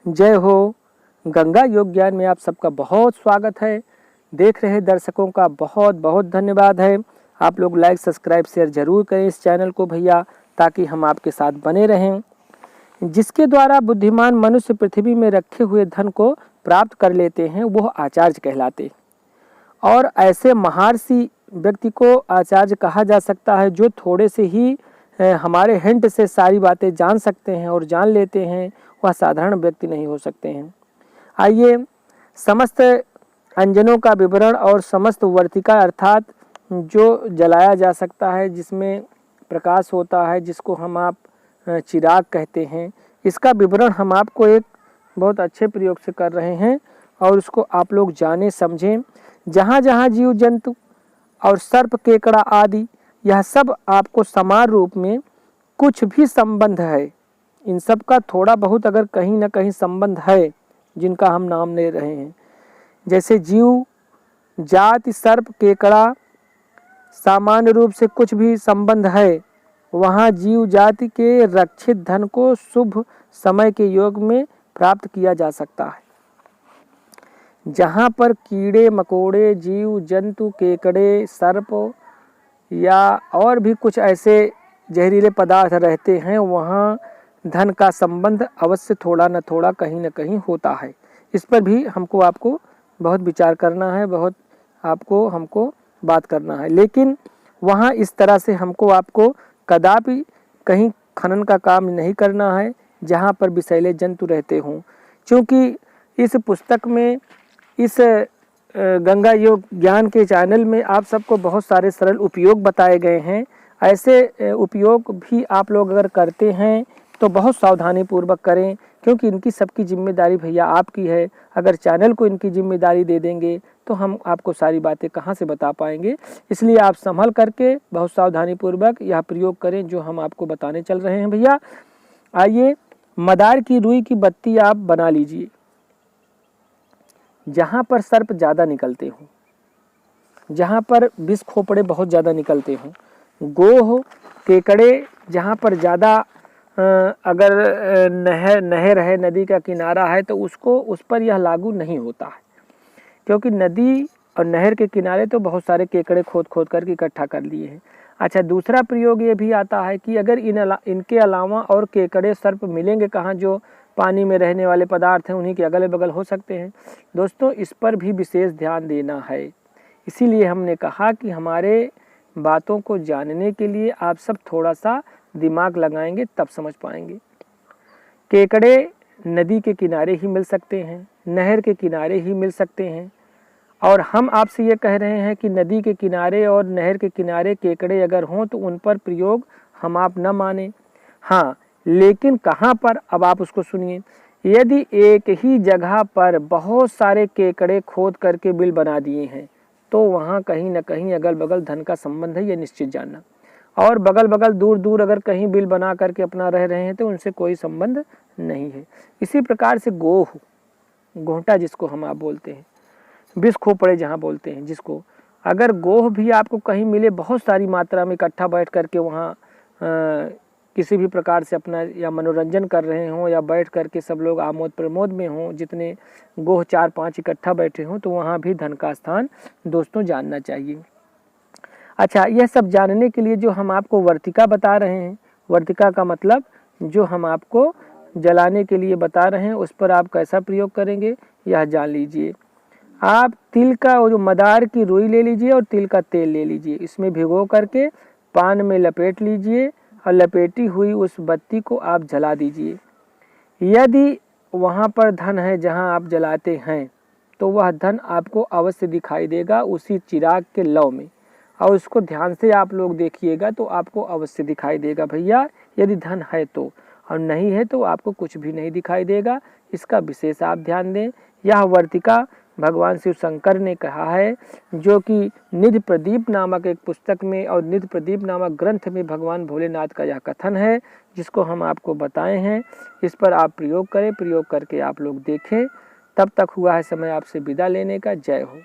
जय हो। गंगा योग ज्ञान में आप सबका बहुत स्वागत है। देख रहे दर्शकों का बहुत बहुत धन्यवाद है। आप लोग लाइक सब्सक्राइब शेयर जरूर करें इस चैनल को भैया, ताकि हम आपके साथ बने रहें। जिसके द्वारा बुद्धिमान मनुष्य पृथ्वी में रखे हुए धन को प्राप्त कर लेते हैं वह आचार्य कहलाते, और ऐसे महर्षि व्यक्ति को आचार्य कहा जा सकता है जो थोड़े से ही हमारे हिंट से सारी बातें जान सकते हैं और जान लेते हैं। वह साधारण व्यक्ति नहीं हो सकते हैं। आइए समस्त अंजनों का विवरण और समस्त वर्तिका अर्थात जो जलाया जा सकता है, जिसमें प्रकाश होता है, जिसको हम आप चिराग कहते हैं, इसका विवरण हम आपको एक बहुत अच्छे प्रयोग से कर रहे हैं और उसको आप लोग जाने समझें। जहाँ जहाँ जीव जंतु और सर्प केकड़ा आदि यह सब आपको समान रूप में कुछ भी संबंध है, इन सब का थोड़ा बहुत अगर कहीं ना कहीं संबंध है, जिनका हम नाम ले रहे हैं, जैसे जीव जाति सर्प केकड़ा सामान्य रूप से कुछ भी संबंध है, वहाँ जीव जाति के रक्षित धन को शुभ समय के योग में प्राप्त किया जा सकता है। जहाँ पर कीड़े मकोड़े जीव जंतु केकड़े सर्प या और भी कुछ ऐसे जहरीले पदार्थ रहते हैं, वहाँ धन का संबंध अवश्य थोड़ा न थोड़ा कहीं न कहीं होता है। इस पर भी आपको बहुत विचार करना है, बहुत हमको बात करना है। लेकिन वहाँ इस तरह से आपको कदापि कहीं खनन का काम नहीं करना है जहाँ पर विषैले जंतु रहते हों, क्योंकि इस पुस्तक में, इस गंगा योग ज्ञान के चैनल में आप सबको बहुत सारे सरल उपयोग बताए गए हैं। ऐसे उपयोग भी आप लोग अगर करते हैं तो बहुत सावधानी पूर्वक करें, क्योंकि इनकी सबकी जिम्मेदारी भैया आपकी है। अगर चैनल को इनकी जिम्मेदारी दे देंगे तो हम आपको सारी बातें कहाँ से बता पाएंगे। इसलिए आप संभल करके बहुत सावधानी पूर्वक यह प्रयोग करें जो हम आपको बताने चल रहे हैं भैया। आइए, मदार की रुई की बत्ती आप बना लीजिए जहाँ पर सर्प ज़्यादा निकलते हों, जहाँ पर विष खोपड़े बहुत ज़्यादा निकलते हों, गोह केकड़े जहाँ पर ज़्यादा अगर नहर है, नदी का किनारा है, तो उस पर यह लागू नहीं होता है, क्योंकि नदी और नहर के किनारे तो बहुत सारे केकड़े खोद कर इकट्ठा कर लिए हैं। अच्छा, दूसरा प्रयोग ये भी आता है कि अगर इनके अलावा और केकड़े सर्प मिलेंगे कहाँ, जो पानी में रहने वाले पदार्थ हैं उन्हीं के अगल बगल हो सकते हैं। दोस्तों, इस पर भी विशेष ध्यान देना है। इसीलिए हमने कहा कि हमारे बातों को जानने के लिए आप सब थोड़ा सा दिमाग लगाएंगे तब समझ पाएंगे। केकड़े नदी के किनारे ही मिल सकते हैं, नहर के किनारे ही मिल सकते हैं, और हम आपसे ये कह रहे हैं कि नदी के किनारे और नहर के किनारे केकड़े अगर हों तो उन पर प्रयोग हम आप न माने। हाँ, लेकिन कहाँ पर, अब आप उसको सुनिए। यदि एक ही जगह पर बहुत सारे केकड़े खोद करके बिल बना दिए हैं तो वहाँ कहीं ना कहीं अगल बगल धन का संबंध है, ये निश्चित जानना। और बगल बगल दूर दूर अगर कहीं बिल बना करके अपना रह रहे हैं तो उनसे कोई संबंध नहीं है। इसी प्रकार से गोहटा जिसको हम आप बोलते हैं, विष खोपड़े जहाँ बोलते हैं जिसको, अगर गोह भी आपको कहीं मिले बहुत सारी मात्रा में इकट्ठा बैठ करके वहाँ किसी भी प्रकार से अपना या मनोरंजन कर रहे हों या बैठ करके सब लोग आमोद प्रमोद में हों, जितने गोह 4-5 इकट्ठा बैठे हों, तो वहाँ भी धन का स्थान दोस्तों जानना चाहिए। अच्छा, यह सब जानने के लिए जो हम आपको वर्तिका बता रहे हैं, वर्तिका का मतलब जो हम आपको जलाने के लिए बता रहे हैं, उस पर आप कैसा प्रयोग करेंगे यह जान लीजिए। आप तिल का जो मदार की रुई ले लीजिए और तिल का तेल ले लीजिए, इसमें भिगो करके पान में लपेट लीजिए और लपेटी हुई उस बत्ती को आप जला दीजिए। यदि वहाँ पर धन है जहाँ आप जलाते हैं तो वह धन आपको अवश्य दिखाई देगा उसी चिराग के लौ में, और उसको ध्यान से आप लोग देखिएगा तो आपको अवश्य दिखाई देगा भैया, यदि धन है तो। और नहीं है तो आपको कुछ भी नहीं दिखाई देगा। इसका विशेष आप ध्यान दें। यह वर्तिका भगवान शिव शंकर ने कहा है, जो कि निधि प्रदीप नामक एक पुस्तक में और निधि प्रदीप नामक ग्रंथ में भगवान भोलेनाथ का यह कथन है, जिसको हम आपको बताए हैं। इस पर आप प्रयोग करें, प्रयोग करके आप लोग देखें। तब तक हुआ है समय आपसे विदा लेने का। जय हो।